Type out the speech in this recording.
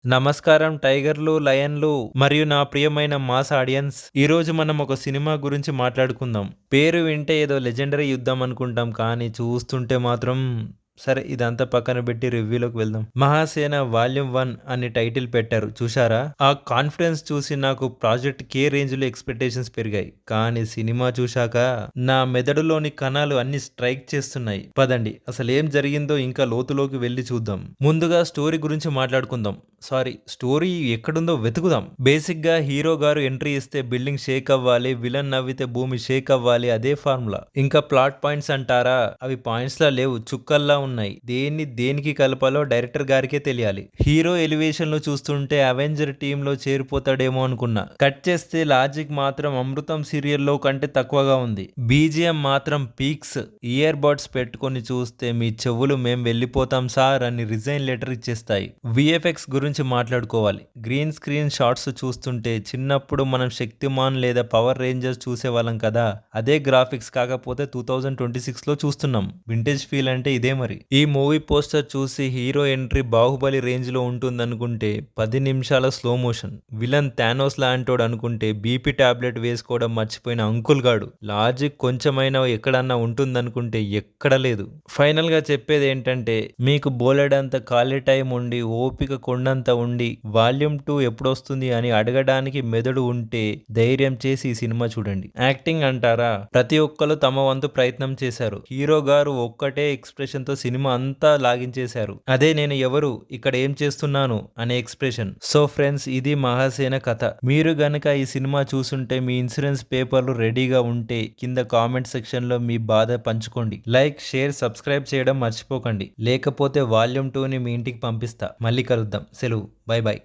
నమస్కారం టైగర్లు, లయన్లు మరియు నా ప్రియమైన మాస్ ఆడియన్స్. ఈరోజు మనం ఒక సినిమా గురించి మాట్లాడుకుందాం. పేరు వింటే ఏదో లెజెండరీ యుద్ధం అనుకుంటాం, కానీ చూస్తుంటే మాత్రం సరే ఇదంతా పక్కన పెట్టి రివ్యూలోకి వెళ్దాం. మహాసేన వాల్యూమ్ 1 అని టైటిల్ పెట్టారు చూశారా? ఆ కాన్ఫిడెన్స్ చూసి నాకు ప్రాజెక్ట్ కే రేంజ్ లో ఎక్స్పెక్టేషన్స్ పెరిగాయి. కానీ సినిమా చూశాక నా మెదడులోని కణాలు అన్ని స్ట్రైక్ చేస్తున్నాయి. పదండి అసలు ఏం జరిగిందో ఇంకా లోతులోకి వెళ్ళి చూద్దాం. ముందుగా స్టోరీ గురించి మాట్లాడుకుందాం. స్టోరీ ఎక్కడుందో వెతుకుదాం. బేసిక్ గా హీరో గారు ఎంట్రీ ఇస్తే బిల్డింగ్ షేక్ అవ్వాలి, విలన్ నవ్వితే భూమి షేక్ అవ్వాలి, అదే ఫార్ములా. ఇంకా ప్లాట్ పాయింట్స్ అంటారా, అవి పాయింట్స్ లా లేవు, చుక్కల్లా ఉన్నాయి. దేనికి కలపాలో డైరెక్టర్ గారికే తెలియాలి. హీరో ఎలివేషన్ లో చూస్తుంటే అవెంజర్ టీమ్ లో చేరిపోతాడేమో అనుకున్నా. కట్ చేస్తే లాజిక్ మాత్రం అమృతం సీరియల్లో కంటే తక్కువగా ఉంది. బీజిఎం మాత్రం పీక్స్. ఇయర్ బడ్స్ పెట్టుకొని చూస్తే మీ చెవులు మేం వెళ్ళిపోతాం సార్ అని రిజైన్ లెటర్ ఇచ్చేస్తాయి. విఎఫ్ఎక్స్ గురించి మాట్లాడుకోవాలి. గ్రీన్ స్క్రీన్ షాట్స్ చూస్తుంటే చిన్నప్పుడు మనం శక్తిమాన్ లేదా పవర్ రేంజర్స్ చూసేవాళ్ళం కదా, అదే గ్రాఫిక్స్ కాకపోతే 2026 లో చూస్తున్నాం. వింటేజ్ ఫీల్ అంటే ఇదే మరి. ఈ మూవీ పోస్టర్ చూసి హీరో ఎంట్రీ బాహుబలి రేంజ్ లో ఉంటుందనుకుంటే 10 నిమిషాల స్లో మోషన్. విలన్ థానోస్ లాంటోడు అనుకుంటే బీపీ టాబ్లెట్ వేసుకోవడం మర్చిపోయిన అంకుల్ గాడు. లాజిక్ కొంచెమైనా ఎక్కడన్నా ఉంటుందనుకుంటే ఎక్కడ లేదు. ఫైనల్ గా చెప్పేది ఏంటంటే, మీకు బోలెడంత ఖాళీ టైం ఉండి ఓపిక కొండంత ఉండి వాల్యూమ్ 2 ఎప్పుడొస్తుంది అని అడగడానికి మెదడు ఉంటే ధైర్యం చేసి ఈ సినిమా చూడండి. యాక్టింగ్ అంటారా, ప్రతి ఒక్కరు తమ వంతు ప్రయత్నం చేశారు. హీరో గారు ఒక్కటే ఎక్స్ప్రెషన్ తో సినిమా అంతా లాగించేశారు. అదే నేను ఎవరు, ఇక్కడ ఏం చేస్తున్నాను అనే ఎక్స్ప్రెషన్. సో ఫ్రెండ్స్, ఇది మహాసేన కథ. మీరు గనక ఈ సినిమా చూసుంటే మీ ఇన్సూరెన్స్ పేపర్లు రెడీగా ఉంటే కింద కామెంట్ సెక్షన్ లో మీ బాధ పంచుకోండి. లైక్, షేర్, సబ్స్క్రైబ్ చేయడం మర్చిపోకండి. లేకపోతే వాల్యూమ్ 2 ని మీ ఇంటికి పంపిస్తా. మళ్ళీ కలుద్దాం. సెలవు. By by.